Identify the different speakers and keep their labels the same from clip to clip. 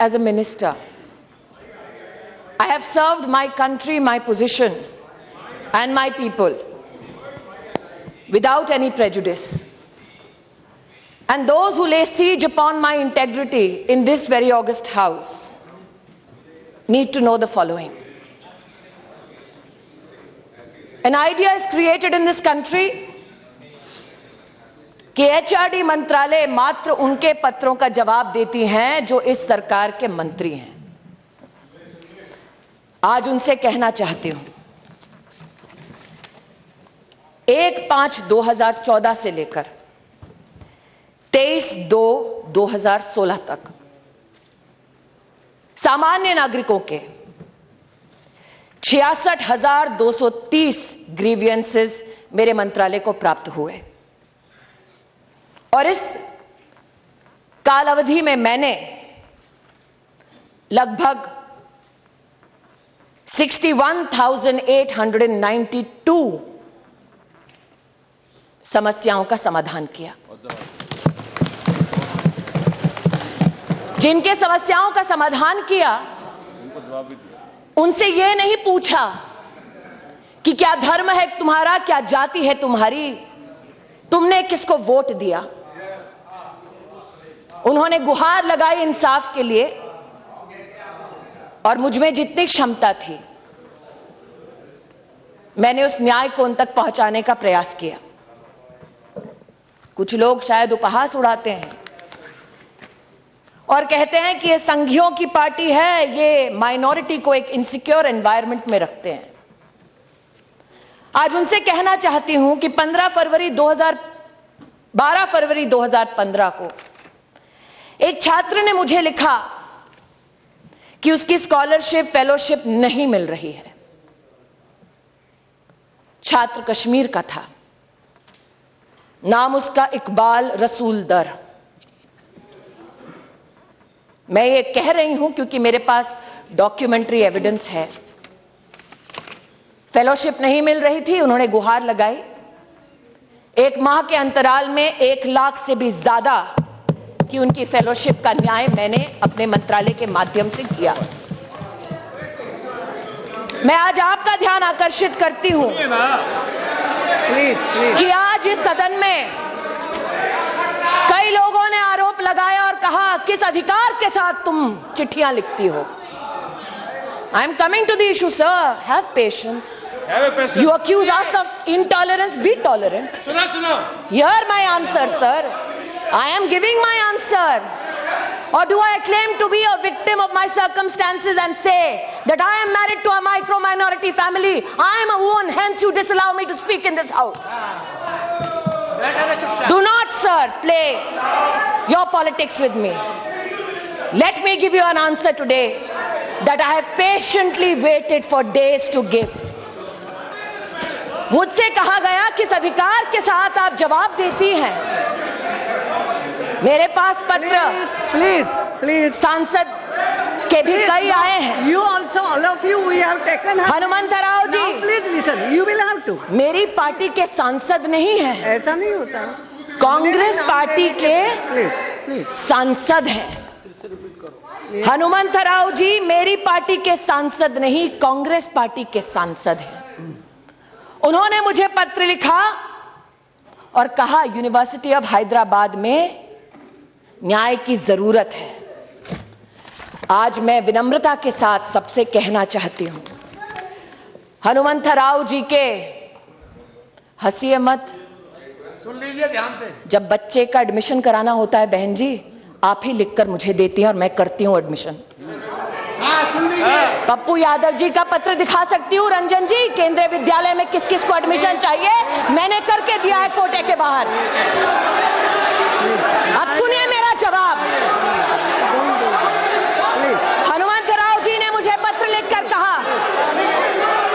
Speaker 1: as a minister. I have served my country, my position, and my people without any prejudice. And those who lay siege upon my integrity in this very august house need to know the following. An idea is created in this country कि HRD मंत्रालय मात्र उनके पत्रों का जवाब देती हैं जो इस सरकार के मंत्री हैं। आज उनसे कहना चाहती हूं, 1/5/2014 से लेकर 23/2/2016 तक सामान्य नागरिकों के 66,230 ग्रीवियंसेस मेरे मंत्रालय को प्राप्त हुए और इस काल अवधि में मैंने लगभग 61,892 समस्याओं का समाधान किया। जिनके समस्याओं का समाधान किया उनसे यह नहीं पूछा कि क्या धर्म है तुम्हारा, क्या जाति है तुम्हारी, तुमने किसको वोट दिया। उन्होंने गुहार लगाई इंसाफ के लिए और मुझ में जितनी क्षमता थी मैंने उस न्याय को उन तक पहुंचाने का प्रयास किया। कुछ लोग शायद उपहास उड़ाते हैं और कहते हैं कि ये संघियों की पार्टी है, ये माइनॉरिटी को एक इनसिक्योर एनवायरनमेंट में रखते हैं। आज उनसे कहना चाहती हूं कि 12 फरवरी 2015 को एक छात्र ने मुझे लिखा कि उसकी स्कॉलरशिप फेलोशिप नहीं मिल रही है। छात्र कश्मीर का था, नाम उसका इकबाल रसूल दर। मैं ये कह रही हूं क्योंकि मेरे पास डॉक्यूमेंट्री एविडेंस है। फेलोशिप नहीं मिल रही थी, उन्होंने गुहार लगाई। 1 माह के अंतराल में 1 लाख से भी ज्यादा की उनकी फेलोशिप का न्याय मैंने अपने मंत्रालय के माध्यम से किया। मैं आज आपका ध्यान आकर्षित करती हूं कि आज इस सदन में कई लोगों ने आरोप लगाया और कहा किस अधिकार के साथ तुम चिट्ठियां लिखती हो। I am coming to the issue, sir. Have patience. You accuse us of intolerance. Be tolerant. Hear my answer, sir. I am giving my answer. Or do I claim to be a victim of my circumstances and say that I am married to a micro-minority family? I am a woman, hence you disallow me to speak in this house. Do not, sir, play your politics with me. Let me give you an answer today that I have patiently waited for days to give. मुझसे कहा गया किस अधिकार के साथ आप जवाब देती हैं। मेरे पास पत्र प्लीज सांसद के भी कई आए हैं।
Speaker 2: You also, all of you, we have taken.
Speaker 1: Hanumantharao ji,
Speaker 2: please listen. You will have to.
Speaker 1: मेरी पार्टी के सांसद नहीं है,
Speaker 2: ऐसा नहीं होता।
Speaker 1: कांग्रेस पार्टी के सांसद हैं। हनुमंतराव जी मेरी पार्टी के सांसद नहीं, कांग्रेस पार्टी के सांसद हैं। उन्होंने मुझे पत्र लिखा और कहा यूनिवर्सिटी ऑफ हैदराबाद में न्याय की जरूरत है। आज मैं विनम्रता के साथ सबसे कहना चाहती हूं, हनुमंतराव जी के हंसिए मत,
Speaker 2: सुन लीजिए ध्यान से।
Speaker 1: जब बच्चे का एडमिशन कराना होता है बहन जी, आप ही लिखकर मुझे देती हैं और मैं करती हूं एडमिशन। पप्पू यादव जी का पत्र दिखा सकती हूँ, रंजन जी, केंद्रीय विद्यालय में किस किस को एडमिशन चाहिए मैंने करके दिया है कोटे के बाहर। अब सुनिए मेरा जवाब। हनुमंतराव जी ने मुझे पत्र लिखकर कहा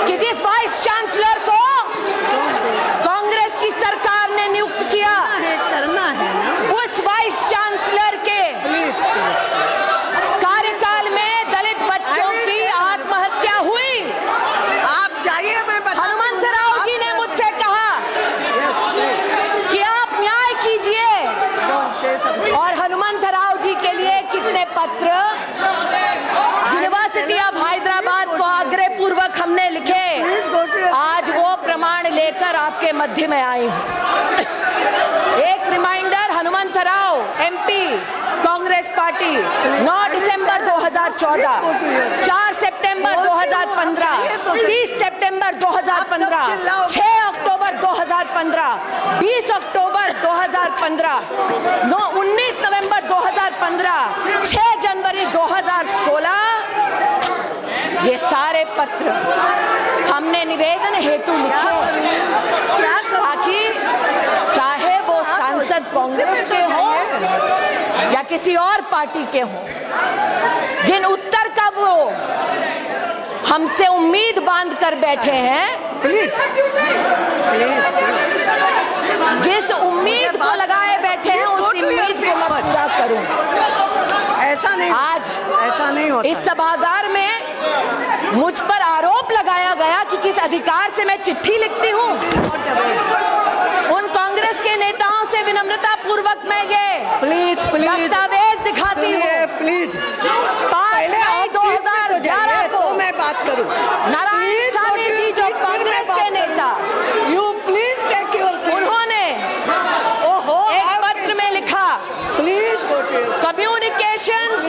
Speaker 1: कि जिस वाइस चांसलर को कांग्रेस की सरकार ने नियुक्त किया, उस वाइस चांसलर के कार्यकाल में दलित बच्चों की आत्महत्या हुई।
Speaker 2: आप जाइए, मैं
Speaker 1: हनुमंतराव जी ने मुझसे कहा कि आप न्याय कीजिए और आपके मध्य में आई हूं। एक reminder, Hanumanth Rao MP Congress party 9 दिसंबर 2014, 4 सितंबर 2015, 30 सितंबर 2015, 6 अक्टूबर 2015, 20 अक्टूबर 2015, 19 नवंबर 2015, 6 जनवरी 2016, ये सारे पत्र हमने निवेदन हेतु लिखे ताकि चाहे वो सांसद कांग्रेस के हों या किसी और पार्टी के हों, जिन उत्तर का वो हमसे उम्मीद बांध कर बैठे हैं, जिस उम्मीद को लगाए बैठे हैं उस उम्मीद को मैं पूरा करूं।
Speaker 2: ऐसा नहीं,
Speaker 1: आज
Speaker 2: ऐसा नहीं होता।
Speaker 1: इस सभागार में मुझ पर आरोप लगाया गया कि किस अधिकार से मैं चिट्ठी लिखती हूँ। उन कांग्रेस के नेताओं से विनम्रता पूर्वक मैं ये
Speaker 2: प्लीज
Speaker 1: दस्तावेज दिखाती हूँ।
Speaker 2: प्लीज
Speaker 1: 5 मई 2011 को
Speaker 2: मैं बात करूँ।
Speaker 1: नारायण स्वामी जी जो कांग्रेस के नेता,
Speaker 2: you please take your seat.
Speaker 1: उन्होंने एक पत्र में लिखा,
Speaker 2: please go to your,
Speaker 1: communications,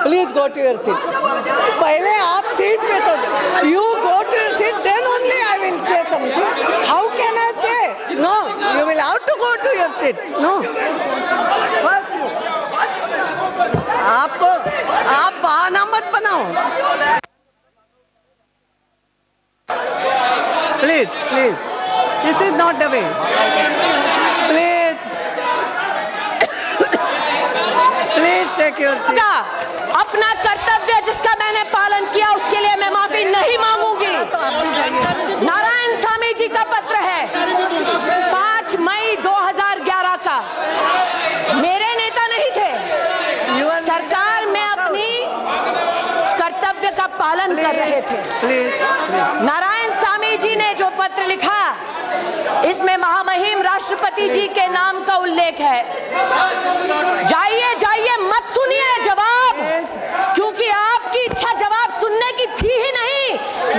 Speaker 2: please go to your seat. पहले आप सीट पे तो you go to your seat, then only I will say something. How can I say no? You will have to go to your seat. No, first you, आपको आप बहाना मत बनाओ। Please please, this is not the way. Please please take your seat.
Speaker 1: अपना कर्तव्य जिसका मैंने पालन किया उसके लिए मैं माफी नहीं मांगूंगी। नारायण स्वामी जी का पत्र है 5 मई 2011 का। मेरे नेता नहीं थे, सरकार में अपनी कर्तव्य का पालन कर रहे थे। नारायण स्वामी जी ने जो पत्र लिखा, इसमें महामहिम राष्ट्रपति जी के नाम का उल्लेख है। जाइए जाइए, मत सुनिए जवाब, क्योंकि आपकी इच्छा जवाब सुनने की थी ही नहीं,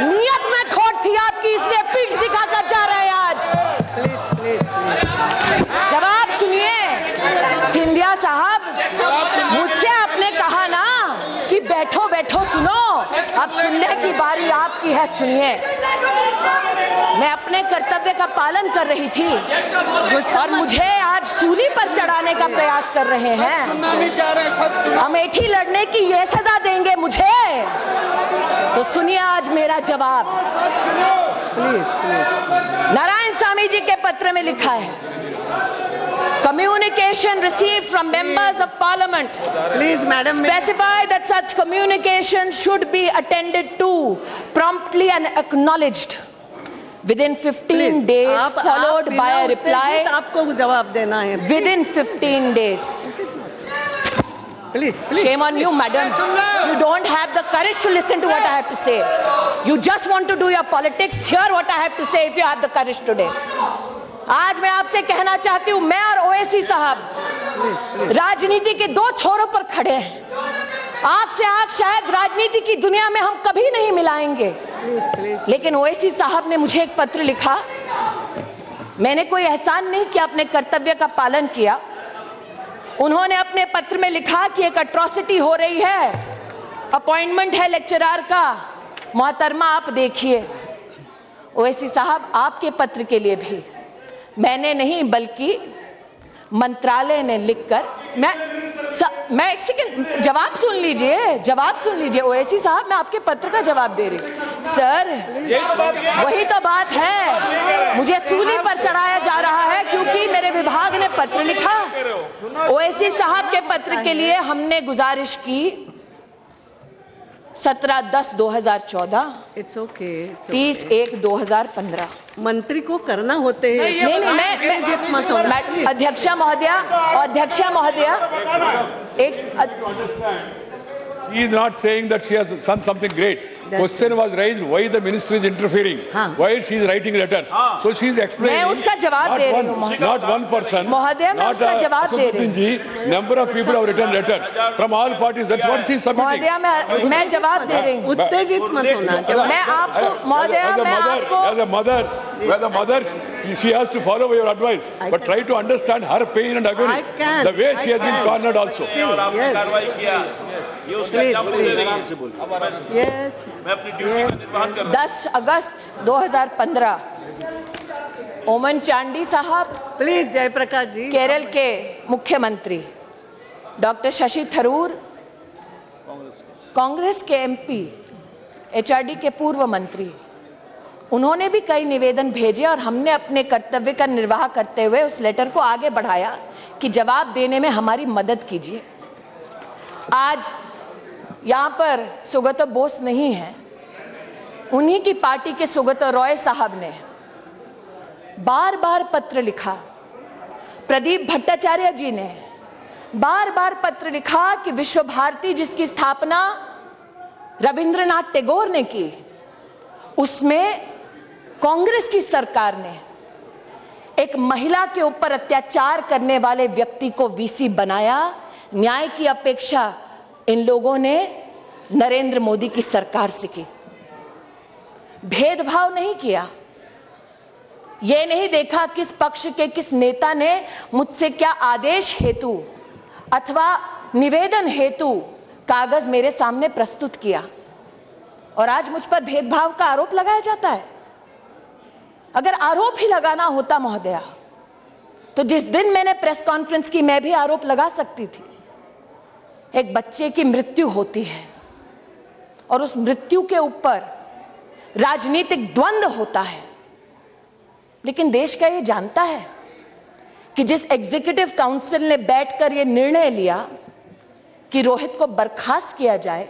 Speaker 1: नियत में खोट थी आपकी, इसलिए पीठ दिखाकर जा रहे हैं आज। जवाब सुनिए। सिंधिया साहब, मुझसे आपने कहा ना कि बैठो बैठो सुनो, अब सुनने की बारी आपकी है, सुनिए। मैं अपने कर्तव्य का पालन कर रही थी और मुझे आज सूली पर चढ़ाने का प्रयास कर रहे हैं। अमेठी लड़ने की ये सजा देंगे मुझे, तो सुनिए आज मेरा जवाब। नारायण स्वामी जी के पत्र में लिखा है, communication received from members of parliament,
Speaker 2: please madam,
Speaker 1: specify that such communication should be attended to promptly and acknowledged within 15 days, followed by a reply।
Speaker 2: आपको जवाब देना है
Speaker 1: within 15 days।
Speaker 2: Please,
Speaker 1: shame on you, madam, you don't have the courage to listen to what I have to say, you just want to do your politics। Hear what I have to say if you have the courage today। आज मैं आपसे कहना चाहती हूं, मैं और ओवैसी साहब राजनीति के दो छोरों पर खड़े हैं। आंख से आंख शायद राजनीति की दुनिया में हम कभी नहीं मिलाएंगे, लेकिन ओवैसी साहब ने मुझे एक पत्र लिखा। मैंने कोई एहसान नहीं किया, अपने कर्तव्य का पालन किया। उन्होंने अपने पत्र में लिखा कि एक अट्रॉसिटी हो रही है, अपॉइंटमेंट है लेक्चरर का, मोहतरमा आप देखिए। ओवैसी साहब, आपके पत्र के लिए भी मैंने नहीं बल्कि मंत्रालय ने लिखकर, मैं एक सेकंड, जवाब सुन लीजिए, जवाब सुन लीजिए। ओवैसी साहब, मैं आपके पत्र का जवाब दे रही हूँ। सर, वही तो बात है, मुझे सूली पर चढ़ाया जा रहा है क्योंकि मेरे विभाग ने पत्र लिखा। ओवैसी साहब के पत्र के लिए हमने गुजारिश की 17/10/2014,
Speaker 2: इट्स ओके,
Speaker 1: 30/1/2015।
Speaker 2: मंत्री को करना होते हैं।
Speaker 1: नहीं, मैं अध्यक्षा महोदया,
Speaker 3: He is not saying that she has done something great. Question was raised why the ministry is interfering, why she is writing letters. So she is explaining.
Speaker 1: मैं उसका जवाब दे रही हूँ
Speaker 3: Not one person.
Speaker 1: महोदय, मैं उसका जवाब दे रही
Speaker 3: हूँ. Number of people have written letters from all parties. That's what she is submitting.
Speaker 1: महोदय, मैं जवाब दे रही हूँ.
Speaker 2: उत्तेजित मत होना.
Speaker 1: मैं आपको महोदय, मैं आपको
Speaker 3: as a mother, she has to follow your advice, but try to understand her pain and agony.
Speaker 2: I can.
Speaker 3: The way she has been cornered also.
Speaker 2: Yes.
Speaker 1: 10 अगस्त 2015 ओमन चांडी साहब,
Speaker 2: प्लीज जयप्रकाश जी.
Speaker 1: केरल के मुख्यमंत्री डॉक्टर शशि थरूर, कांग्रेस के एमपी, एचआरडी के पूर्व मंत्री, उन्होंने भी कई निवेदन भेजे और हमने अपने कर्तव्य का निर्वाह करते हुए उस लेटर को आगे बढ़ाया कि जवाब देने में हमारी मदद कीजिए. आज यहाँ पर सुगतो बोस नहीं है, उन्हीं की पार्टी के सुगतो रॉय साहब ने बार बार पत्र लिखा, प्रदीप भट्टाचार्य जी ने बार बार पत्र लिखा कि विश्व भारती जिसकी स्थापना रविंद्रनाथ टैगोर ने की, उसमें कांग्रेस की सरकार ने एक महिला के ऊपर अत्याचार करने वाले व्यक्ति को वीसी बनाया. न्याय की अपेक्षा इन लोगों ने नरेंद्र मोदी की सरकार से की. भेदभाव नहीं किया, ये नहीं देखा किस पक्ष के किस नेता ने मुझसे क्या आदेश हेतु अथवा निवेदन हेतु कागज मेरे सामने प्रस्तुत किया, और आज मुझ पर भेदभाव का आरोप लगाया जाता है. अगर आरोप ही लगाना होता महोदया, तो जिस दिन मैंने प्रेस कॉन्फ्रेंस की मैं भी आरोप लगा सकती थी. एक बच्चे की मृत्यु होती है और उस मृत्यु के ऊपर राजनीतिक द्वंद्व होता है, लेकिन देश का ये जानता है कि जिस एग्जीक्यूटिव काउंसिल ने बैठकर ये निर्णय लिया कि रोहित को बर्खास्त किया जाए,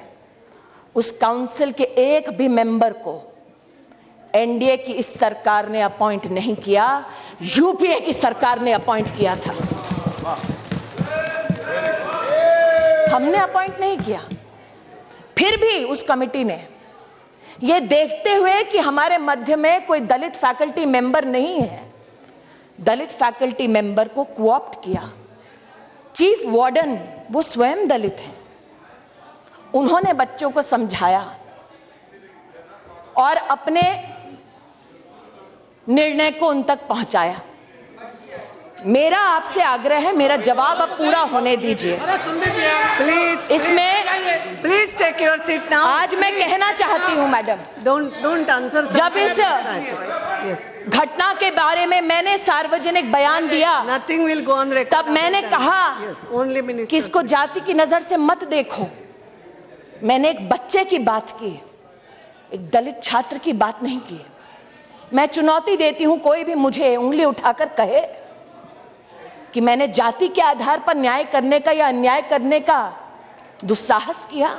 Speaker 1: उस काउंसिल के एक भी मेंबर को एनडीए की इस सरकार ने अपॉइंट नहीं किया, यूपीए की सरकार ने अपॉइंट किया था. हमने अपॉइंट नहीं किया. फिर भी उस कमेटी ने ये देखते हुए कि हमारे मध्य में कोई दलित फैकल्टी मेंबर नहीं है, दलित फैकल्टी मेंबर को कोऑप्ट किया. चीफ वार्डन वो स्वयं दलित हैं, उन्होंने बच्चों को समझाया और अपने निर्णय को उन तक पहुंचाया. मेरा आपसे आग्रह है, मेरा जवाब अब पूरा होने दीजिए.
Speaker 2: प्लीज
Speaker 1: इसमें
Speaker 2: please take your seat now.
Speaker 1: आज मैं कहना चाहती हूं मैडम,
Speaker 2: डोंट आंसर.
Speaker 1: जब इस घटना के बारे में मैंने सार्वजनिक बयान दिया,
Speaker 2: nothing will go on record,
Speaker 1: तब मैंने कहा
Speaker 2: ओनली मिनिस्टर
Speaker 1: कि इसको जाति की नजर से मत देखो. मैंने एक बच्चे की बात की, एक दलित छात्र की बात नहीं की. मैं चुनौती देती हूं, कोई भी मुझे उंगली उठाकर कहे कि मैंने जाति के आधार पर न्याय करने का या अन्याय करने का दुस्साहस किया.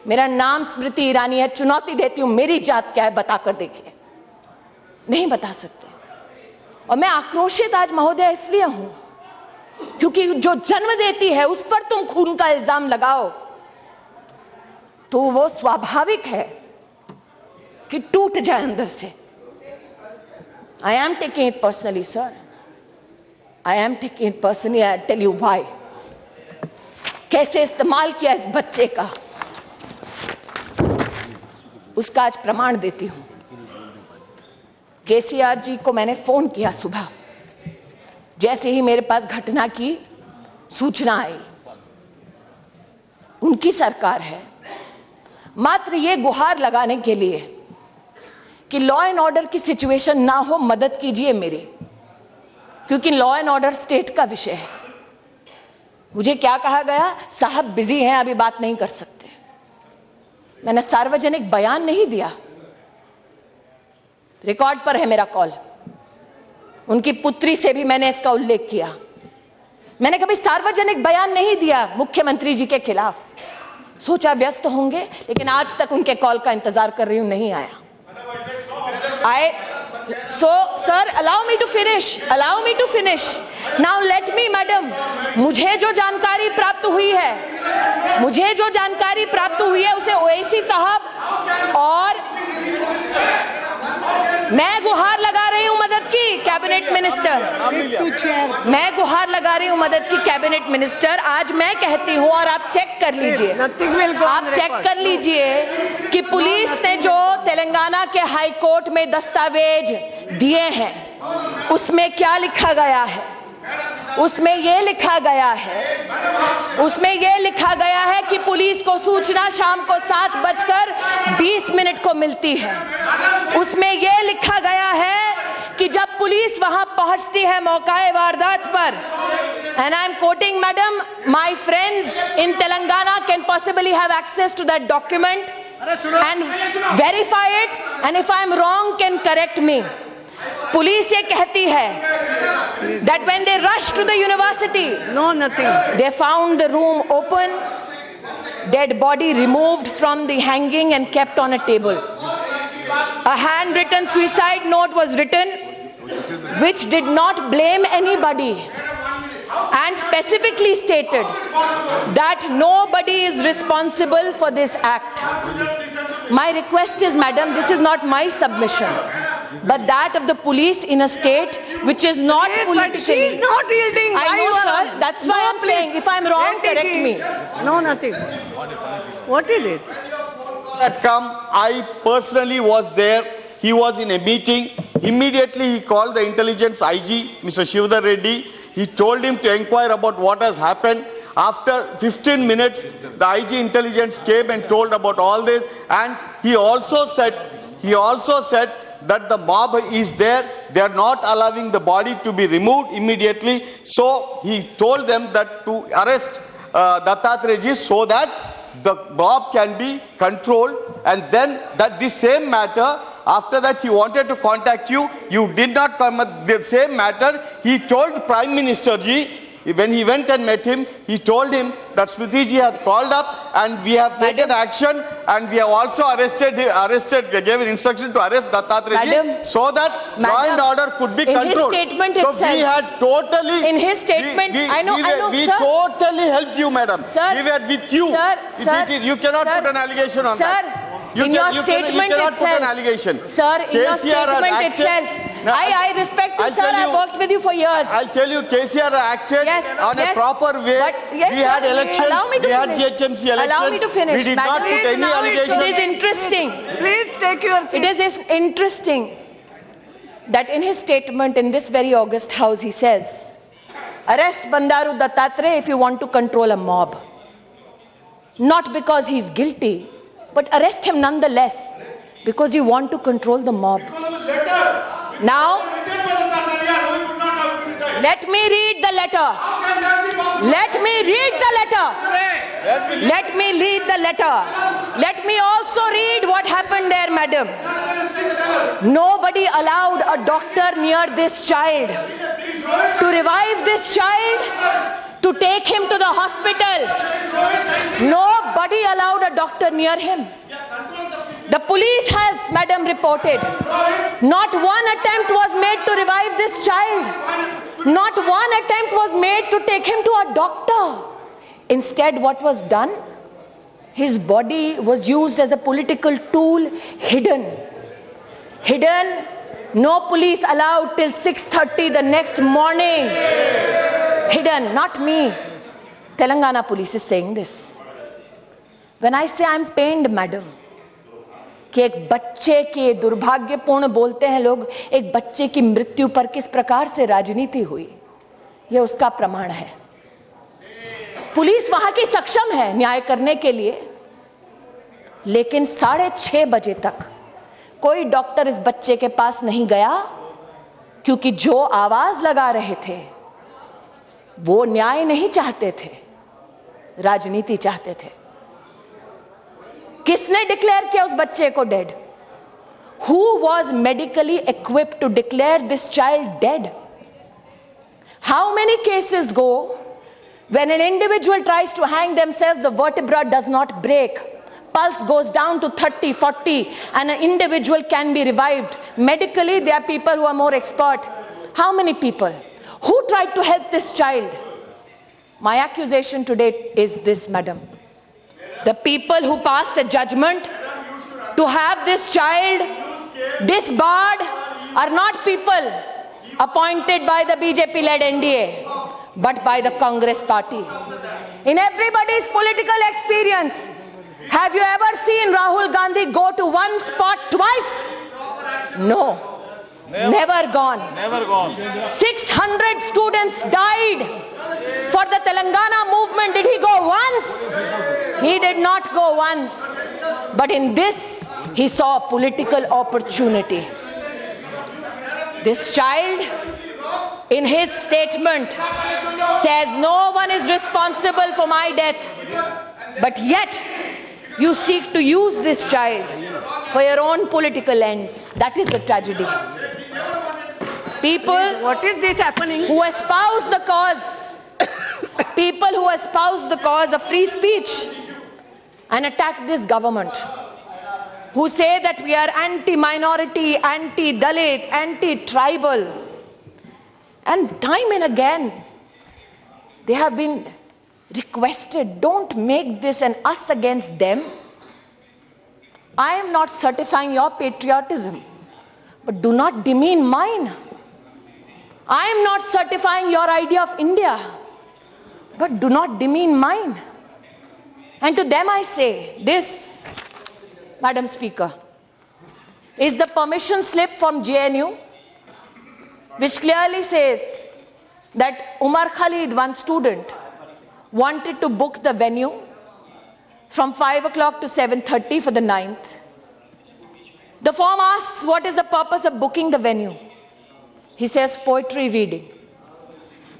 Speaker 1: मेरा नाम स्मृति ईरानी है, चुनौती देती हूं, मेरी जात क्या है बताकर देखिए. नहीं बता सकते. और मैं आक्रोशित आज महोदय इसलिए हूं क्योंकि जो जन्म देती है उस पर तुम खून का इल्जाम लगाओ तो वो स्वाभाविक है कि टूट जाए अंदर से. I am taking it personally sir, I am taking it personally. I tell you why. कैसे इस्तेमाल किया इस बच्चे का, उसका आज प्रमाण देती हूं. केसीआर जी को मैंने फोन किया सुबह, जैसे ही मेरे पास घटना की सूचना आई. उनकी सरकार है, मात्र ये गुहार लगाने के लिए कि लॉ एंड ऑर्डर की सिचुएशन ना हो, मदद कीजिए मेरी, क्योंकि लॉ एंड ऑर्डर स्टेट का विषय है. मुझे क्या कहा गया, साहब बिजी हैं, अभी बात नहीं कर सकते. मैंने सार्वजनिक बयान नहीं दिया, रिकॉर्ड पर है मेरा कॉल. उनकी पुत्री से भी मैंने इसका उल्लेख किया. मैंने कभी सार्वजनिक बयान नहीं दिया मुख्यमंत्री जी के खिलाफ. सोचा व्यस्त होंगे, लेकिन आज तक उनके कॉल का इंतजार कर रही हूं, नहीं आया. So, sir, allow me to finish. Now let me, madam, मुझे जो जानकारी प्राप्त हुई है उसे ओवैसी साहब और मैं गुहार लगा रही हूं मदद की कैबिनेट मिनिस्टर, मैं गुहार लगा रही हूं मदद की कैबिनेट मिनिस्टर। आज मैं कहती हूं और आप चेक कर लीजिए, आप चेक कर लीजिए कि पुलिस ने जो तेलंगाना के हाई कोर्ट में दस्तावेज दिए हैं उसमें क्या लिखा गया है। उसमें यह लिखा गया है कि पुलिस को सूचना शाम को 7:20 को मिलती है। उसमें यह लिखा गया है कि जब पुलिस वहां पहुंचती है मौकाए वारदात पर, and I am quoting, madam, my friends in Telangana can possibly have access to that document and verify it, and if I am wrong can correct me. Police ये कहती है that when they rushed to the university, they found the room open, dead body removed from the hanging and kept on a table. A handwritten suicide note was written which did not blame anybody and specifically stated that nobody is responsible for this act. My request is, madam, this is not my submission, but that of the police in a state which is not politically.
Speaker 2: But she is not yielding.
Speaker 1: I know, sir. That's why I'm saying, if I'm wrong, correct me.
Speaker 2: No, nothing. What is it?
Speaker 4: Had come, I personally was there. He was in a meeting. Immediately he called the intelligence IG, Mr. Shivdar Reddy. He told him to inquire about what has happened. After 15 minutes, the IG intelligence came and told about all this. And he also said that the mob is there. They are not allowing the body to be removed immediately. So he told them that to arrest Dattatreya so that the mob can be controlled. And then that this same matter, after that he wanted to contact you, you did not come at the same matter. He told Prime Minister ji, when he went and met him, he told him that Smriti ji has called up and we have taken action, and we have also gave an instruction to arrest Dattatreya ji so that law and order could be controlled.
Speaker 1: In his statement
Speaker 4: so
Speaker 1: itself,
Speaker 4: we had totally,
Speaker 1: in his statement, I know,
Speaker 4: we
Speaker 1: sir,
Speaker 4: totally helped you, madam.
Speaker 1: Sir,
Speaker 4: we were with you.
Speaker 1: Sir,
Speaker 4: You cannot put an allegation on that. You cannot put an allegation.
Speaker 1: Sir, in your statement itself, I respect you, sir. I worked with you for years.
Speaker 4: I'll tell you, KCR acted on a proper way.
Speaker 1: But yes,
Speaker 4: we had elections,
Speaker 1: we
Speaker 4: had GHMC elections.
Speaker 1: Allow me to finish.
Speaker 4: We did not put any allegation.
Speaker 1: It is interesting.
Speaker 2: Please take your seat.
Speaker 1: It is interesting that in his statement in this very August House, he says, arrest Bandaru Dattatreya if you want to control a mob. Not because he is guilty, but arrest him nonetheless because you want to control the mob. Now, let me read the letter. Let me read the letter. Let me read the letter. Let me also read what happened there, madam. Nobody allowed a doctor near this child to revive this child, to take him to the hospital. Nobody allowed a doctor near him. The police has, madam, reported, not one attempt was made to revive this child. Not one attempt was made to take him to a doctor. Instead, what was done? His body was used as a political tool, hidden. Hidden, no police allowed till 6:30 the next morning. Hidden, not me. Telangana police is saying this. When I say I'm pained, madam, कि एक बच्चे के दुर्भाग्यपूर्ण बोलते हैं लोग, एक बच्चे की मृत्यु पर किस प्रकार से राजनीति हुई, यह उसका प्रमाण है। पुलिस वहां की सक्षम है न्याय करने के लिए, लेकिन 6:30 बजे तक कोई डॉक्टर इस बच्चे के पास नहीं गया, क्योंकि जो आवाज लगा रहे थे वो न्याय नहीं चाहते थे, राजनीति चाहते थे। किसने डिक्लेयर किया उस बच्चे को dead? Who was medically equipped to declare this child dead? How many cases go when an individual tries to hang themselves, the vertebra does not break, pulse goes down to 30, 40, and an individual can be revived. Medically, there are people who are more expert. How many people? Who tried to help this child? My accusation today is this, madam. The people who passed a judgment to have this child disbarred are not people appointed by the BJP-led NDA, but by the Congress party. In everybody's political experience, have you ever seen Rahul Gandhi go to one spot twice? No. Never gone.
Speaker 5: Never gone.
Speaker 1: 600 students died for the Telangana movement. Did he go once? He did not go once. But in this, he saw a political opportunity. This child, in his statement, says no one is responsible for my death. But yet, you seek to use this child for your own political ends. That is the tragedy. People,
Speaker 2: What is this happening?
Speaker 1: who espouse the cause, people who espouse the cause of free speech and attack this government, who say that we are anti-minority, anti-Dalit, anti-tribal, and time and again, they have been requested, don't make this an us against them. I am not certifying your patriotism, but do not demean mine. I am not certifying your idea of India, but do not demean mine. And to them I say, this, Madam Speaker, is the permission slip from JNU, which clearly says that Umar Khalid, one student, wanted to book the venue from 5 o'clock to 7:30 for the 9th. The form asks, what is the purpose of booking the venue? He says, poetry reading.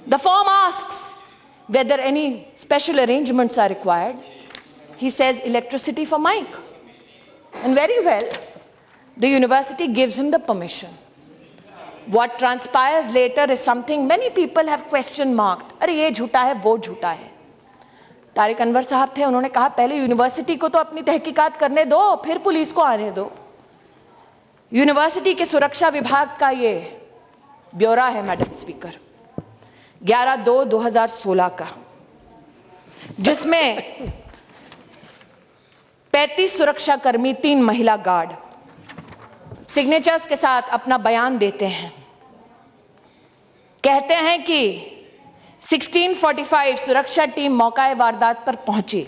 Speaker 1: The form asks whether any special arrangements are required. He says, electricity for mic. And very well, the university gives him the permission. What transpires later is something many people have question marked. अरे ये झूठा है, वो झूठा है. तारिक अनवर साहब थे, उन्होंने कहा पहले यूनिवर्सिटी को तो अपनी तहकीकात करने दो, फिर पुलिस को आने दो. यूनिवर्सिटी के सुरक्षा विभाग का ये ब्यौरा है मैडम स्पीकर, 11/2/2016 का, जिसमें 35 सुरक्षाकर्मी, 3 महिला गार्ड सिग्नेचर्स के साथ अपना बयान देते हैं. कहते हैं कि 16:45 सुरक्षा टीम मौका वारदात पर पहुंची.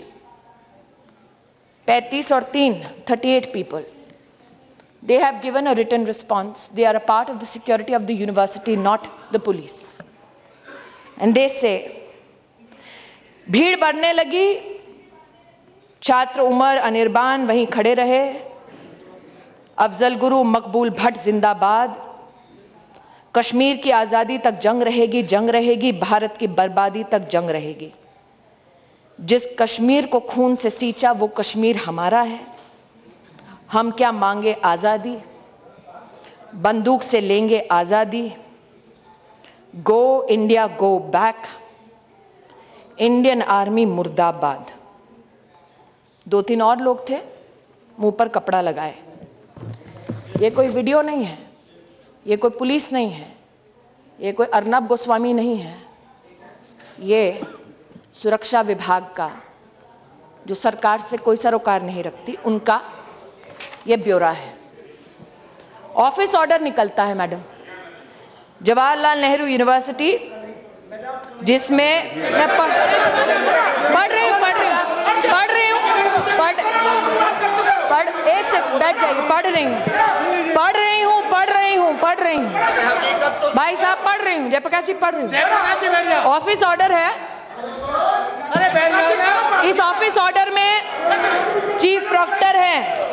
Speaker 1: 35 और 3, 38 people. They have given a written response. They are a part of the security of the university, not the police. And they say, भीड़ बढ़ने लगी, छात्र उमर अनिर्बान वहीं खड़े रहे, अफजल गुरु मकबूल भट्ट जिंदाबाद, कश्मीर की आज़ादी तक जंग रहेगी, जंग रहेगी, भारत की बर्बादी तक जंग रहेगी. जिस कश्मीर को खून से सींचा वो कश्मीर हमारा है. हम क्या मांगे आज़ादी, बंदूक से लेंगे आज़ादी. Go India go back, Indian army मुर्दाबाद. 2-3 और लोग थे, मुंह पर कपड़ा लगाए. ये कोई वीडियो नहीं है, ये कोई पुलिस नहीं है, ये कोई अर्नब गोस्वामी नहीं है. ये सुरक्षा विभाग का, जो सरकार से कोई सरोकार नहीं रखती, उनका ये ब्यौरा है. ऑफिस ऑर्डर निकलता है मैडम, जवाहरलाल नेहरू यूनिवर्सिटी, जिसमें मैं पढ़ रही हूँ एक से बैठ जाइए. पढ़ रही हूँ भाई साहब, पढ़ रही हूँ. जयप्रकाश जी पढ़ रही हूँ. ऑफिस ऑर्डर है. इस ऑफिस ऑर्डर में चीफ प्रोक्टर है,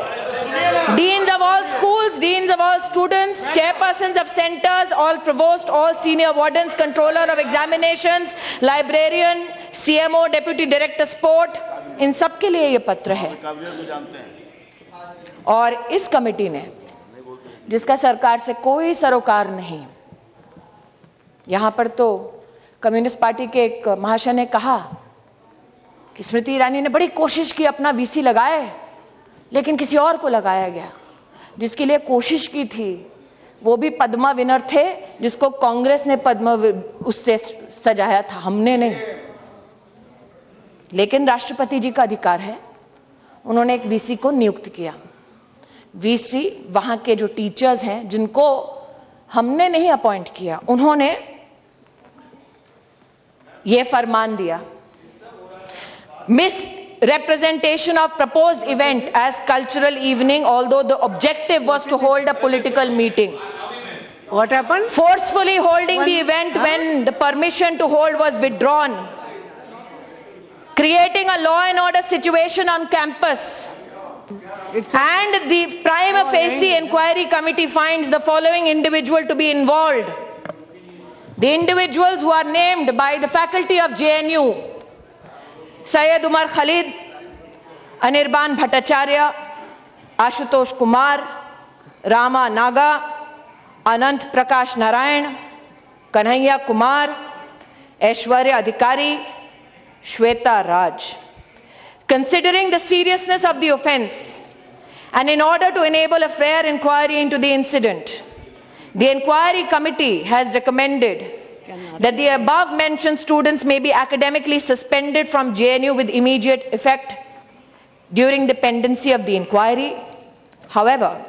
Speaker 1: deans of all schools, deans of all students, chairpersons of centers, all provost, all senior wardens, controller of examinations, librarian, CMO, deputy director sport, इन सब के लिए ये पत्र है. और इस कमेटी ने, जिसका सरकार से कोई सरोकार नहीं, यहां पर तो कम्युनिस्ट पार्टी के एक महाशय ने कहा कि स्मृति ईरानी ने बड़ी कोशिश की, अपना वीसी लगाए, लेकिन किसी और को लगाया गया. जिसके लिए कोशिश की थी वो भी पद्मा विनर थे, जिसको कांग्रेस ने पद्मा उससे सजाया था, हमने नहीं. लेकिन राष्ट्रपति जी का अधिकार है, उन्होंने एक वीसी को नियुक्त किया. वीसी, वहां के जो टीचर्स हैं जिनको हमने नहीं अपॉइंट किया, उन्होंने ये फरमान दिया, misrepresentation of proposed event as cultural evening, although the objective was to hold a political meeting.
Speaker 2: What happened?
Speaker 1: Forcefully holding the event when the permission to hold was withdrawn. Creating a law and order situation on campus. And the prima facie inquiry committee finds the following individual to be involved. The individuals who are named by the faculty of JNU: Syed Umar Khalid, Anirban Bhattacharya, Ashutosh Kumar, Rama Naga, Anant Prakash Narayan, Kanhaiya Kumar, Aishwarya Adhikari, Shweta Raj. Considering the seriousness of the offence and in order to enable a fair inquiry into the incident, the inquiry committee has recommended that the above mentioned students may be academically suspended from JNU with immediate effect during the pendency of the inquiry. However,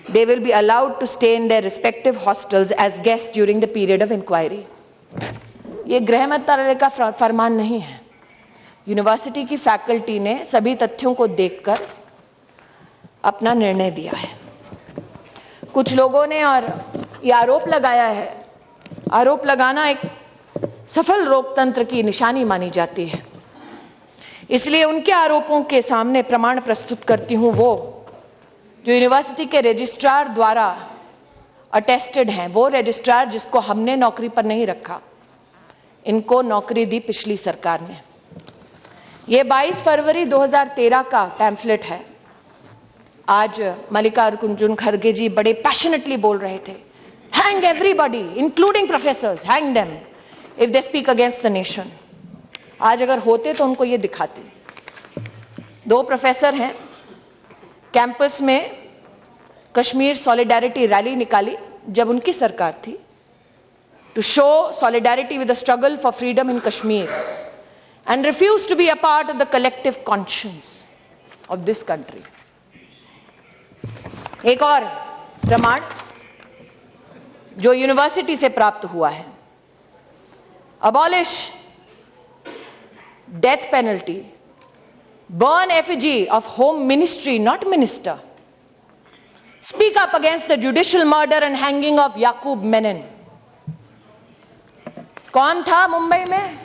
Speaker 1: they will be allowed to stay in their respective hostels as guests during the period of inquiry. ये गृह मंत्रालय का फरमान नहीं है। University की faculty ने सभी तथ्यों को देखकर अपना निर्णय दिया है। कुछ लोगों ने और ये आरोप लगाया है, आरोप लगाना एक सफल लोकतंत्र की निशानी मानी जाती है, इसलिए उनके आरोपों के सामने प्रमाण प्रस्तुत करती हूं वो जो यूनिवर्सिटी के रजिस्ट्रार द्वारा अटेस्टेड हैं, वो रजिस्ट्रार जिसको हमने नौकरी पर नहीं रखा, इनको नौकरी दी पिछली सरकार ने। ये 22 फरवरी 2013 का पैम्फलेट है। आज मल्लिकार्जुन खड़गे जी बड़े पैशनेटली बोल रहे थे, hang everybody including professors, hang them if they speak against the nation. आज अगर होते तो उनको ये दिखाते। 2 प्रोफेसर हैं, कैंपस में कश्मीर सॉलिडारिटी रैली निकाली जब उनकी सरकार थी, to show solidarity with the struggle for freedom in Kashmir and refused to be a part of the collective conscience of this country. एक और प्रमाण जो यूनिवर्सिटी से प्राप्त हुआ है, abolish death penalty, burn effigy of home ministry, not minister, speak up against the judicial murder and hanging of Yaqub Menon. कौन था मुंबई में?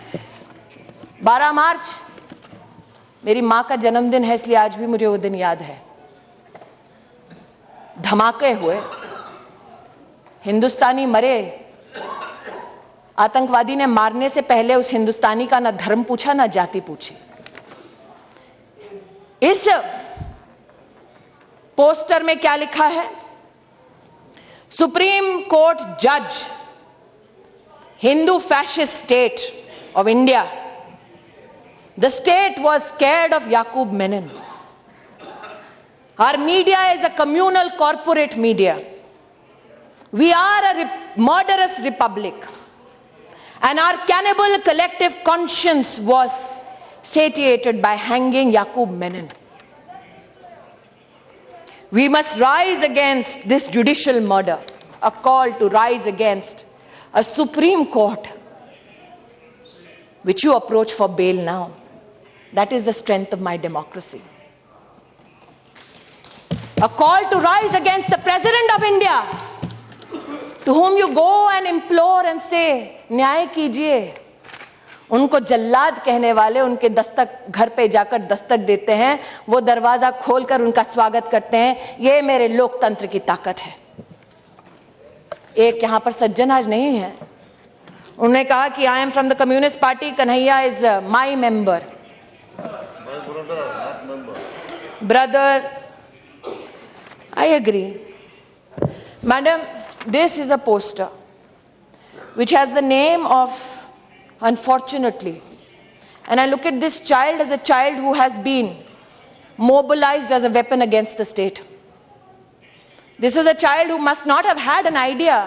Speaker 1: 12 मार्च मेरी मां का जन्मदिन है, इसलिए आज भी मुझे वो दिन याद है। धमाके हुए, हिंदुस्तानी मरे, आतंकवादी ने मारने से पहले उस हिंदुस्तानी का ना धर्म पूछा ना जाति पूछी। इस पोस्टर में क्या लिखा है? सुप्रीम कोर्ट जज, Hindu fascist state of India, the state was scared of Yaqub Menon. Our media is a communal corporate media. We are a murderous republic, and our cannibal collective conscience was satiated by hanging Yaqub Menon. We must rise against this judicial murder, a call to rise against a Supreme Court which you approach for bail now. That is the strength of my democracy. A call to rise against the President of India, to whom you go and implore and say, न्याय कीजिए। उनको जल्लाद कहने वाले उनके दस्तक घर पे जाकर दस्तक देते हैं, वो दरवाजा खोलकर उनका स्वागत करते हैं। ये मेरे लोकतंत्र की ताकत है। एक यहाँ पर सज्जन आज नहीं है, उन्होंने कहा कि I am from the communist party, Kanhaiya is my member. Brother, I agree. Madam, this is a poster which has the name of, unfortunately, and I look at this child as a child who has been mobilized as a weapon against the state. This is a child who must not have had an idea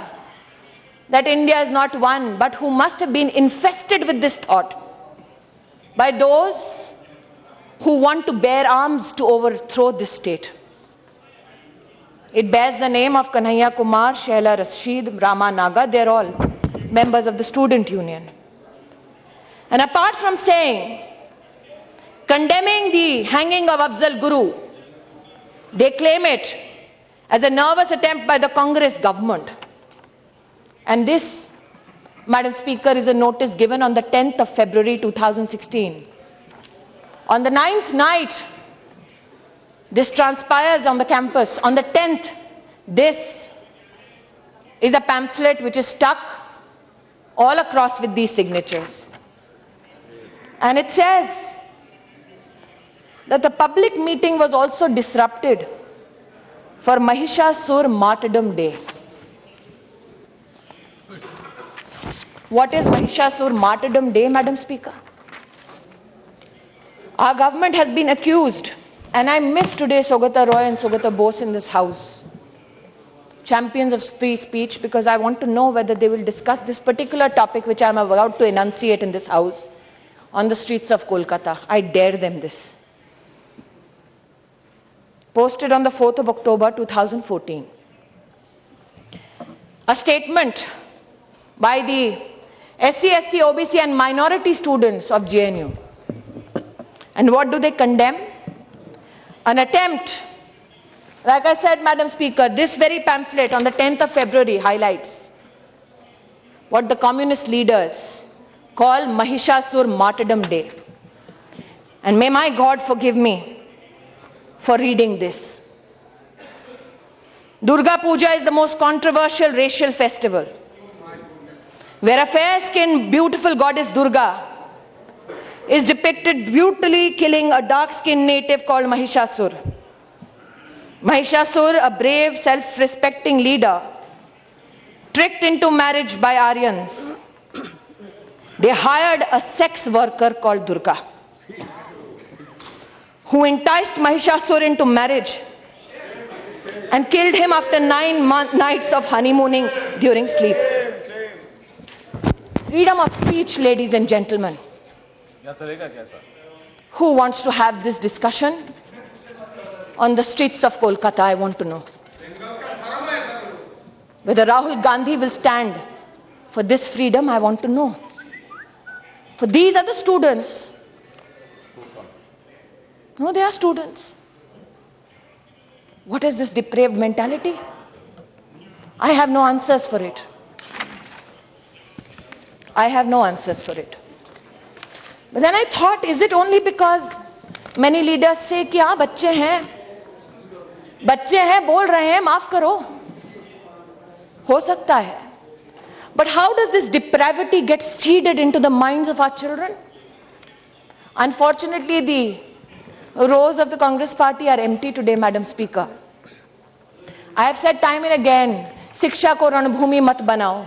Speaker 1: that India is not one, but who must have been infested with this thought by those who want to bear arms to overthrow this state. It bears the name of Kanhaiya Kumar, Shehla Rashid, Rama Naga. They're all members of the student union. And apart from condemning the hanging of Afzal Guru, they claim it as a nervous attempt by the Congress government. And this, Madam Speaker, is a notice given on the 10th of February 2016. On the 9th night, this transpires on the campus. On the 10th, this is a pamphlet which is stuck all across with these signatures. And it says that the public meeting was also disrupted for Mahishasur Martyrdom Day. What is Mahishasur Martyrdom Day, Madam Speaker? Our government has been accused, and I miss today Saugata Roy and Saugata Bose in this house, champions of free speech, because I want to know whether they will discuss this particular topic which I am about to enunciate in this house on the streets of Kolkata. I dare them this. Posted on the 4th of October 2014. A statement by the SC, ST, OBC and minority students of JNU. And what do they condemn? An attempt, like I said, Madam Speaker, this very pamphlet on the 10th of February highlights what the communist leaders call Mahishasur Martyrdom Day. And may my God forgive me for reading this. Durga Puja is the most controversial racial festival, where a fair-skinned, beautiful goddess Durga is depicted brutally killing a dark-skinned native called Mahishasur. Mahishasur, a brave, self-respecting leader, tricked into marriage by Aryans. They hired a sex worker called Durga, who enticed Mahishasur into marriage and killed him after 9 nights of honeymooning during sleep. Freedom of speech, ladies and gentlemen. Who wants to have this discussion on the streets of Kolkata? I want to know. Whether Rahul Gandhi will stand for this freedom, I want to know. For these are the students. No, they are students. What is this depraved mentality? I have no answers for it. I have no answers for it. But then I thought, is it only because many leaders say कि हाँ बच्चे हैं बोल रहे हैं माफ करो, हो सकता है. But how does this depravity get seeded into the minds of our children? Unfortunately, the rows of the Congress party are empty today, Madam Speaker. I have said time and again, शिक्षा को रणभूमि मत बनाओ.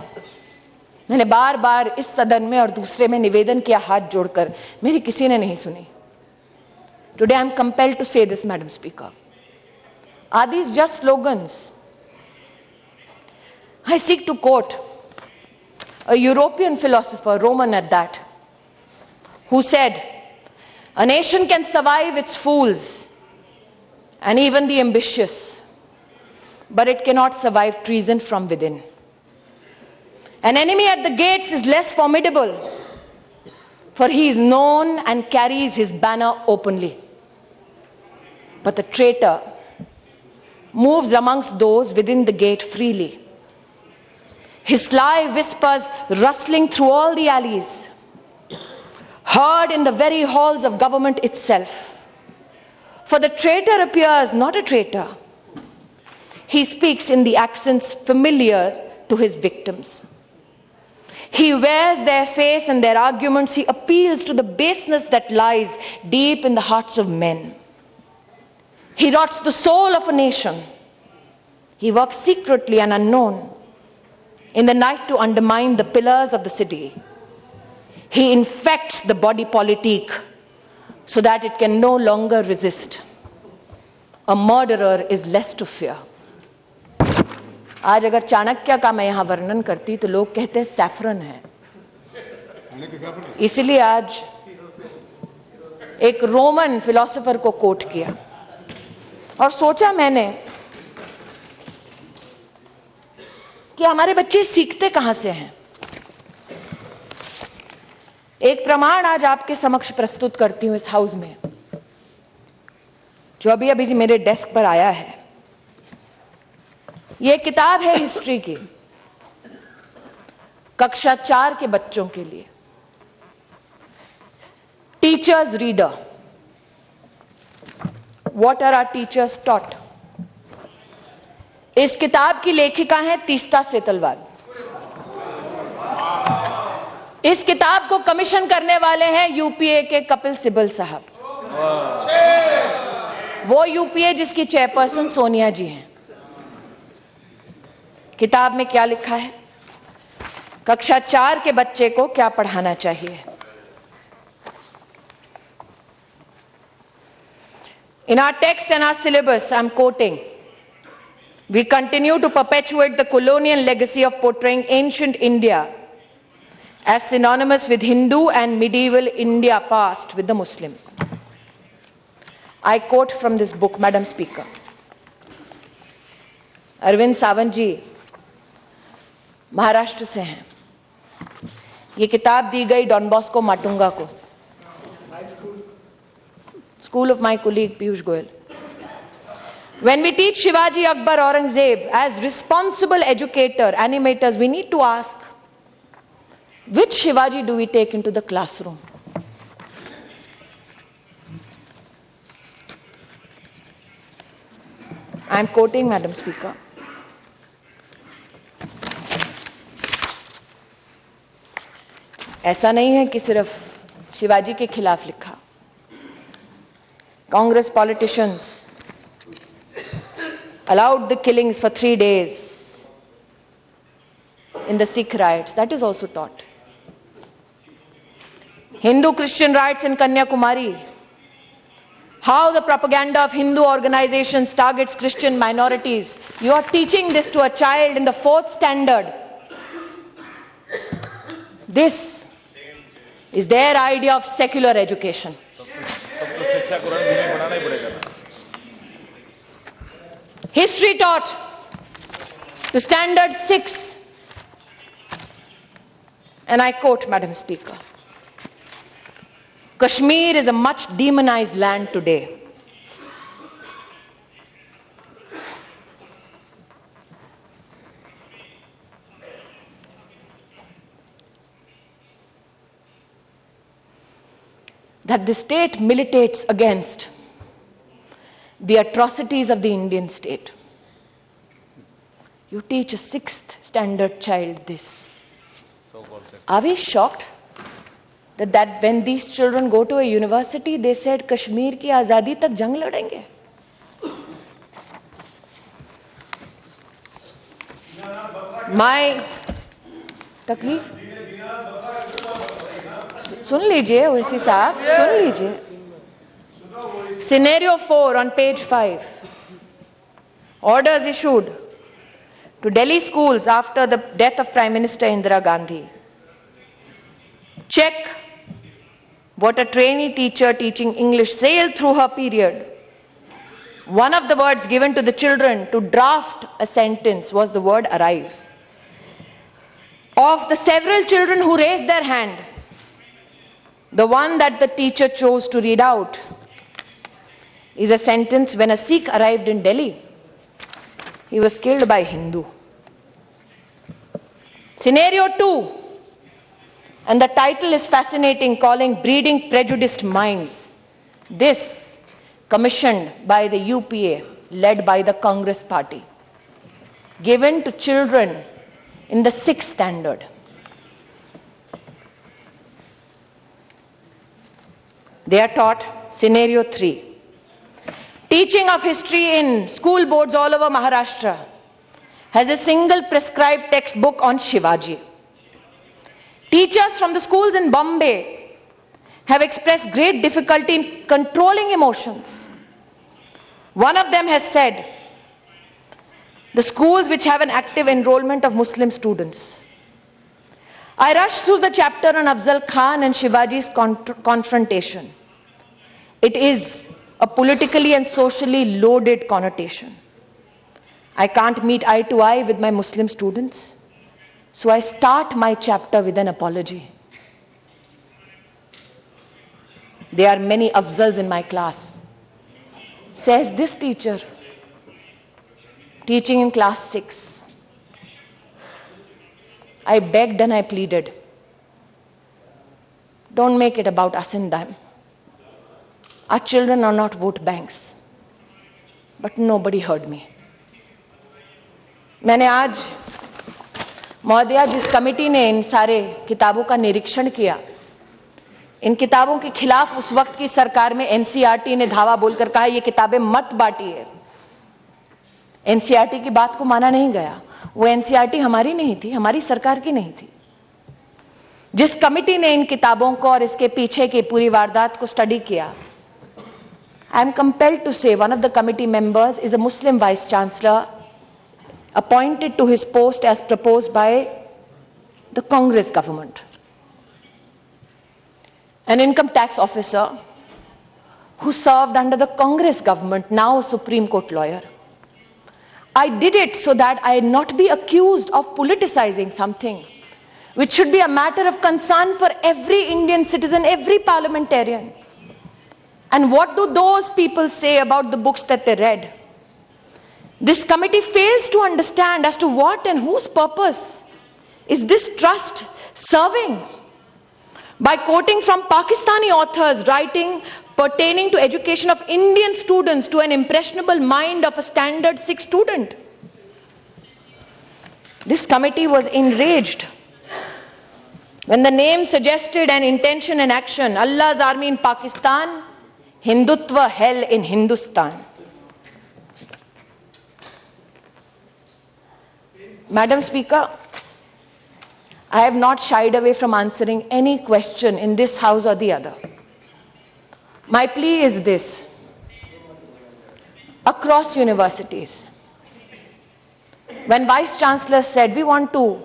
Speaker 1: मैंने बार बार इस सदन में और दूसरे में निवेदन किया हाथ जोड़कर, मेरी किसी ने नहीं सुनी. Today I am compelled to say this, Madam Speaker. Are these just slogans? I seek to quote a European philosopher, Roman at that, who said, "A nation can survive its fools and even the ambitious, but it cannot survive treason from within. An enemy at the gates is less formidable, for he is known and carries his banner openly. But the traitor moves amongst those within the gate freely. His sly whispers rustling through all the alleys, heard in the very halls of government itself. For the traitor appears not a traitor. He speaks in the accents familiar to his victims. He wears their face and their arguments. He appeals to the baseness that lies deep in the hearts of men. He rots the soul of a nation. He works secretly and unknown in the night to undermine the pillars of the city. He infects the body politic so that it can no longer resist. A murderer is less to fear." आज अगर चाणक्य का मैं यहाँ वर्णन करती तो लोग कहते हैं सैफरन है. इसलिए आज एक रोमन फिलोसोफर को कोट किया और सोचा मैंने कि हमारे बच्चे सीखते कहां से हैं। एक प्रमाण आज आपके समक्ष प्रस्तुत करती हूं इस हाउस में, जो अभी अभी मेरे डेस्क पर आया है। यह किताब है हिस्ट्री की, कक्षा 4 के बच्चों के लिए, teachers reader, what are our teachers taught. इस किताब की लेखिका हैं तीस्ता सेतलवाल। इस किताब को कमीशन करने वाले हैं यूपीए के कपिल सिब्बल साहब, वो यूपीए जिसकी चेयरपर्सन सोनिया जी हैं। किताब में क्या लिखा है, कक्षा 4 के बच्चे को क्या पढ़ाना चाहिए। In our text and our syllabus, I'm quoting, we continue to perpetuate the colonial legacy of portraying ancient India as synonymous with Hindu and medieval India past with the Muslim. I quote from this book, Madam Speaker. Arvind Sawant जी महाराष्ट्र से हैं। ये किताब दी गई don Bosco Matunga को, school of my colleague Piyush Goyal. When we teach Shivaji, Akbar, Aurangzeb as responsible educator, animators, we need to ask, which Shivaji do we take into the classroom? I am quoting, Madam Speaker. ऐसा नहीं है कि सिर्फ शिवाजी के खिलाफ लिखा। Congress politicians allowed the killings for 3 days in the Sikh riots. That is also taught. Hindu-Christian riots in Kanyakumari. How the propaganda of Hindu organizations targets Christian minorities. You are teaching this to a child in the 4th standard. This is their idea of secular education. History taught to standard 6. And I quote, Madam Speaker, Kashmir is a much demonized land today. That the state militates against the atrocities of the Indian state. You teach a 6th standard child this. Are we shocked that when these children go to a university, they said Kashmir ki azadi tak jang ladenge? My तकलीफ सुन लीजिए ओवैसी साहब, सुन लीजिए। Scenario 4 on page 5. Orders issued to Delhi schools after the death of Prime Minister Indira Gandhi. Check what a trainee teacher teaching English sailed through her period. One of the words given to the children to draft a sentence was the word arrive. Of the several children who raised their hand, the one that the teacher chose to read out is a sentence: when a Sikh arrived in Delhi, he was killed by a Hindu. Scenario 2, and the title is fascinating, calling Breeding Prejudiced Minds. This commissioned by the UPA, led by the Congress party, given to children in the 6th standard. They are taught scenario 3. Teaching of history in school boards all over Maharashtra has a single prescribed textbook on Shivaji. Teachers from the schools in Bombay have expressed great difficulty in controlling emotions. One of them has said, the schools which have an active enrollment of Muslim students. I rushed through the chapter on Afzal Khan and Shivaji's confrontation. It is a politically and socially loaded connotation. I can't meet eye to eye with my Muslim students. So I start my chapter with an apology. There are many Afzals in my class. Says this teacher, teaching in class 6. I begged and I pleaded. Don't make it about us and them. Our children are not vote banks. But nobody heard me. मैंने आज महोदया जिस committee ने इन सारे किताबों का निरीक्षण किया, इन किताबों के खिलाफ उस वक्त की सरकार में एनसीईआरटी ने धावा बोलकर कहा ये किताबें मत बांटिए। एनसीईआरटी की बात को माना नहीं गया। वो एनसीईआरटी हमारी नहीं थी, हमारी सरकार की नहीं थी। जिस कमेटी ने इन किताबों को और इसके पीछे की पूरी वारदात को स्टडी किया, I am compelled to say one of the committee members is a Muslim vice chancellor appointed to his post as proposed by the Congress government. An income tax officer who served under the Congress government, now a Supreme Court lawyer. I did it so that I not be accused of politicizing something which should be a matter of concern for every Indian citizen, every parliamentarian. And what do those people say about the books that they read? This committee fails to understand as to what and whose purpose is this trust serving. By quoting from Pakistani authors writing pertaining to education of Indian students to an impressionable mind of a standard 6 student. This committee was enraged when the name suggested an intention and action, Allah's army in Pakistan, Hindutva hell in Hindustan. Madam Speaker, I have not shied away from answering any question in this house or the other. My plea is this. Across universities, when Vice Chancellor said we want to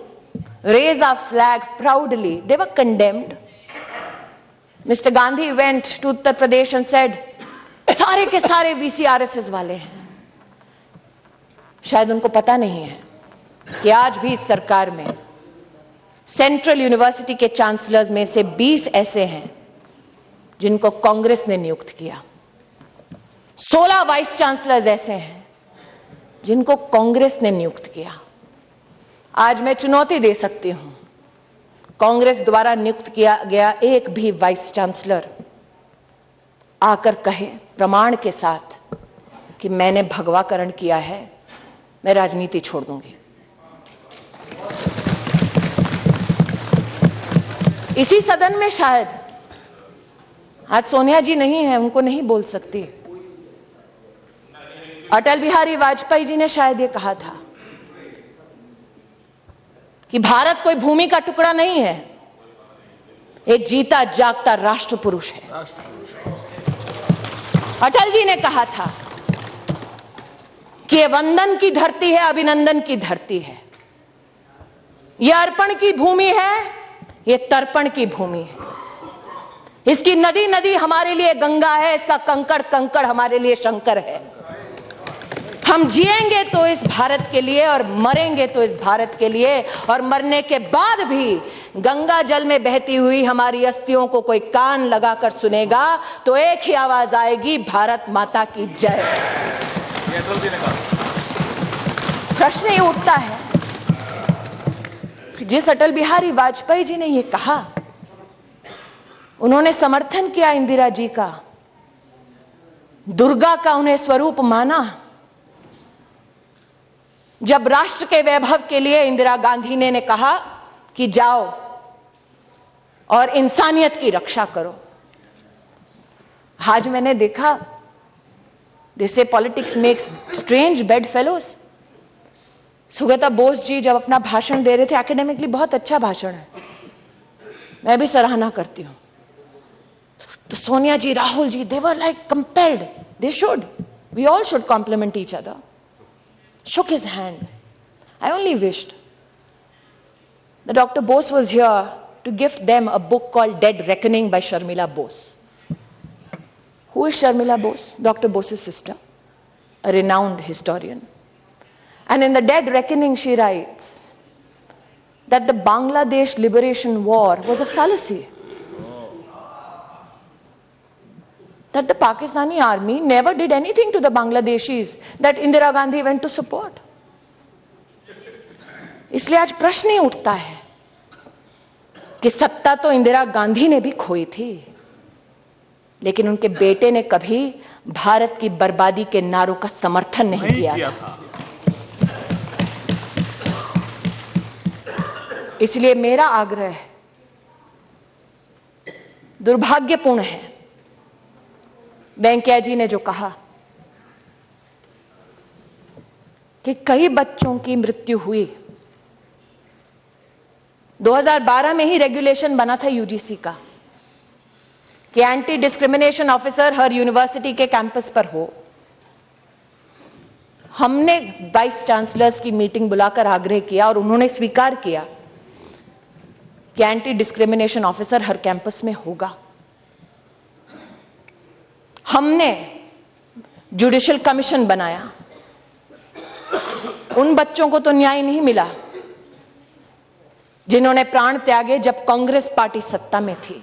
Speaker 1: raise our flag proudly, they were condemned. Mr. Gandhi went to Uttar Pradesh and said, सारे के सारे VCRSS वाले हैं। शायद उनको पता नहीं है कि आज भी इस सरकार में सेंट्रल यूनिवर्सिटी के चांसलर्स में से 20 ऐसे हैं जिनको कांग्रेस ने नियुक्त किया। 16 वाइस चांसलर्स ऐसे हैं जिनको कांग्रेस ने नियुक्त किया। आज मैं चुनौती दे सकती हूं, कांग्रेस द्वारा नियुक्त किया गया एक भी वाइस चांसलर आकर कहे प्रमाण के साथ कि मैंने भगवाकरण किया है, मैं राजनीति छोड़ दूंगी। इसी सदन में शायद आज सोनिया जी नहीं है, उनको नहीं बोल सकती। अटल बिहारी वाजपेयी जी ने शायद ये कहा था कि भारत कोई भूमि का टुकड़ा नहीं है, एक जीता जागता राष्ट्र पुरुष है। अटल जी ने कहा था कि ये वंदन की धरती है, अभिनंदन की धरती है, ये अर्पण की भूमि है, ये तर्पण की भूमि है। इसकी नदी नदी हमारे लिए गंगा है, इसका कंकड़ कंकड़ हमारे लिए शंकर है। हम जिएंगे तो इस भारत के लिए और मरेंगे तो इस भारत के लिए, और मरने के बाद भी गंगा जल में बहती हुई हमारी अस्थियों को कोई कान लगाकर सुनेगा तो एक ही आवाज आएगी, भारत माता की जय। प्रश्न ये उठता है कि जिस अटल बिहारी वाजपेयी जी ने ये कहा, उन्होंने समर्थन किया इंदिरा जी का, दुर्गा का उन्हें स्वरूप माना। जब राष्ट्र के वैभव के लिए इंदिरा गांधी ने कहा कि जाओ और इंसानियत की रक्षा करो। आज मैंने देखा, they say politics makes strange bedfellows. Sugata Bose ji जब अपना भाषण दे रहे थे, एकेडमिकली बहुत अच्छा भाषण है, मैं भी सराहना करती हूं, तो सोनिया जी, Rahul ji, they were like compelled, they should, we all should compliment each other, shook his hand. I only wished that Dr. Bose was here to gift them a book called Dead Reckoning by Sharmila Bose. Who is Sharmila Bose? Dr. Bose's sister, a renowned historian. And in the Dead Reckoning, she writes that the Bangladesh Liberation War was a fallacy. That the Pakistani army never did anything to the Bangladeshis that Indira Gandhi went to support. इसलिए आज प्रश्न ही उठता है कि सत्ता तो इंदिरा गांधी ने भी खोई थी, लेकिन उनके बेटे ने कभी भारत की बर्बादी के नारों का समर्थन नहीं किया था। इसलिए मेरा आग्रह दुर्भाग्यपूर्ण है वेंकैया जी ने जो कहा कि कई बच्चों की मृत्यु हुई। 2012 में ही रेगुलेशन बना था यूजीसी का कि एंटी डिस्क्रिमिनेशन ऑफिसर हर यूनिवर्सिटी के कैंपस पर हो। हमने वाइस चांसलर्स की मीटिंग बुलाकर आग्रह किया और उन्होंने स्वीकार किया कि एंटी डिस्क्रिमिनेशन ऑफिसर हर कैंपस में होगा। हमने जुडिशियल कमीशन बनाया। उन बच्चों को तो न्याय नहीं मिला जिन्होंने प्राण त्यागे जब कांग्रेस पार्टी सत्ता में थी,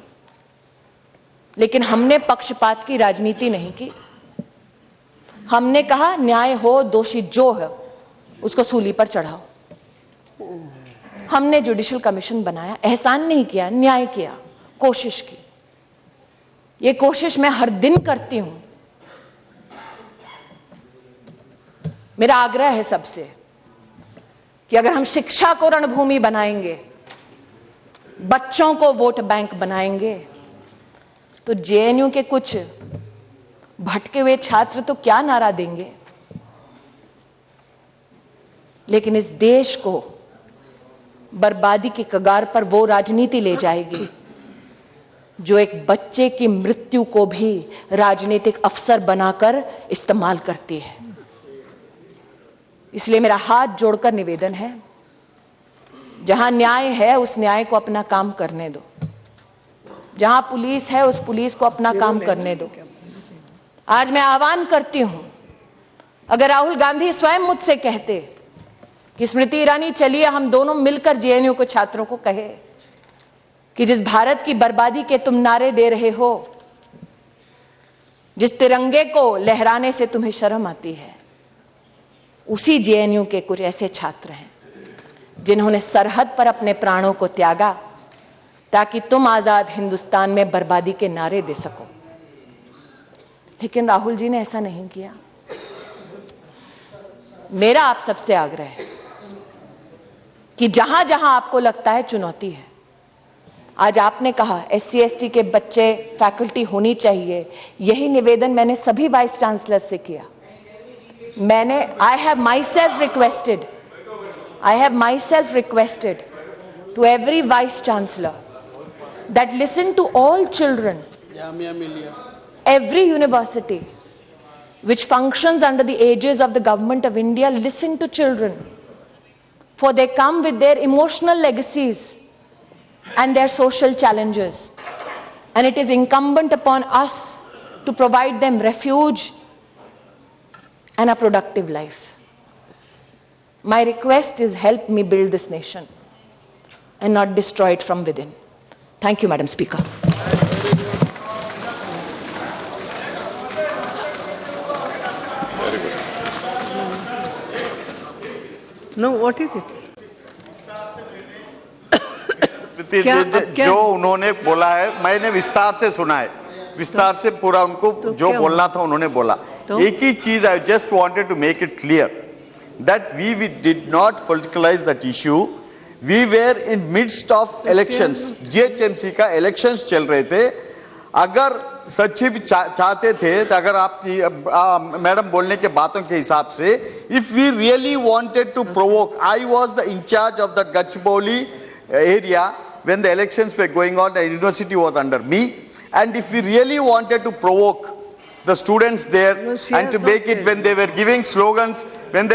Speaker 1: लेकिन हमने पक्षपात की राजनीति नहीं की। हमने कहा न्याय हो, दोषी जो है उसको सूली पर चढ़ाओ। हमने जुडिशियल कमीशन बनाया, एहसान नहीं किया, न्याय किया, कोशिश की। ये कोशिश मैं हर दिन करती हूं। मेरा आग्रह है सबसे कि अगर हम शिक्षा को रणभूमि बनाएंगे, बच्चों को वोट बैंक बनाएंगे, तो जेएनयू के कुछ भटके हुए छात्र तो क्या नारा देंगे, लेकिन इस देश को बर्बादी के कगार पर वो राजनीति ले जाएगी जो एक बच्चे की मृत्यु को भी राजनीतिक अवसर बनाकर इस्तेमाल करती है। इसलिए मेरा हाथ जोड़कर निवेदन है, जहां न्याय है उस न्याय को अपना काम करने दो, जहां पुलिस है उस पुलिस को अपना काम करने दो। आज मैं आह्वान करती हूं, अगर राहुल गांधी स्वयं मुझसे कहते कि स्मृति ईरानी चलिए हम दोनों मिलकर जेएनयू के छात्रों को कहे कि जिस भारत की बर्बादी के तुम नारे दे रहे हो, जिस तिरंगे को लहराने से तुम्हें शर्म आती है, उसी जेएनयू के कुछ ऐसे छात्र हैं जिन्होंने सरहद पर अपने प्राणों को त्यागा ताकि तुम आजाद हिंदुस्तान में बर्बादी के नारे दे सको। लेकिन राहुल जी ने ऐसा नहीं किया। मेरा आप सबसे आग्रह है कि जहां जहां आपको लगता है चुनौती है, आज आपने कहा SC ST के बच्चे फैकल्टी होनी चाहिए, यही निवेदन मैंने सभी वाइस चांसलर से किया। मैंने I have myself requested to every vice chancellor that listen to all children, every university which functions under the aegis of the government of India, listen to children, for they come with their emotional legacies and their social challenges, and it is incumbent upon us to provide them refuge and a productive life. My request is, help me build this nation and not destroy it from within. Thank you, Madam Speaker.
Speaker 2: No, what is it?
Speaker 4: जो उन्होंने बोला है मैंने विस्तार से सुना है, विस्तार से पूरा उनको जो बोलना था उन्होंने बोला। एक ही चीज I just wanted to make it clear that we did not politicalize that issue. We were in midst of elections. GHMC का elections चल रहे थे। अगर सच्ची भी चाहते थे तो अगर आप मैडम बोलने के बातों के हिसाब से, if we really wanted to provoke, I was the in charge of that Gachibowli area when the elections were going on. The university was under me, and if we really wanted to provoke the students there and to make it when they were giving slogans, on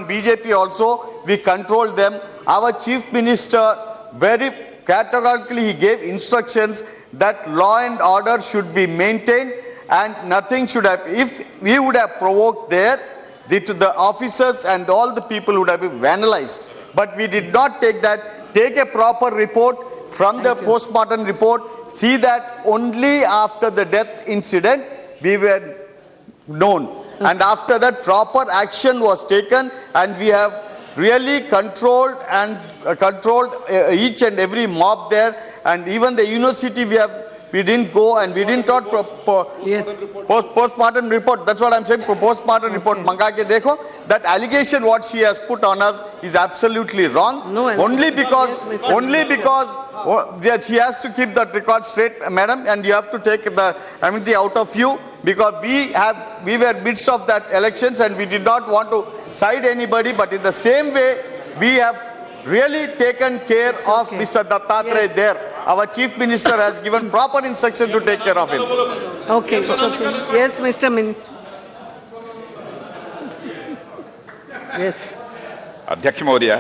Speaker 4: BJP also, we controlled them. Our chief minister very categorically he gave instructions that law and order should be maintained and nothing should have. If we would have provoked there, the officers and all the people would have been vandalized. But we did not take that. Take a proper report from the post-mortem report. See that only after the death incident we were known. And after that proper action was taken, and we have really controlled each and every mob there, and even the university we didn't go and we didn't talk post-mortem report. That's what I'm saying. Post-mortem report manga ke dekho. That allegation what she has put on us is absolutely wrong.
Speaker 2: No,
Speaker 4: only because she has to keep that record straight, madam, and you have to take the amenity out of you, because we were midst of that elections and we did not want to side anybody, but in the same way we have really taken care of Mr. Dattatreya there. Our chief minister has given proper instructions to take care of him.
Speaker 2: Okay, it's okay. Yes, Mr. Minister. Yes.
Speaker 5: अध्यक्ष महोदय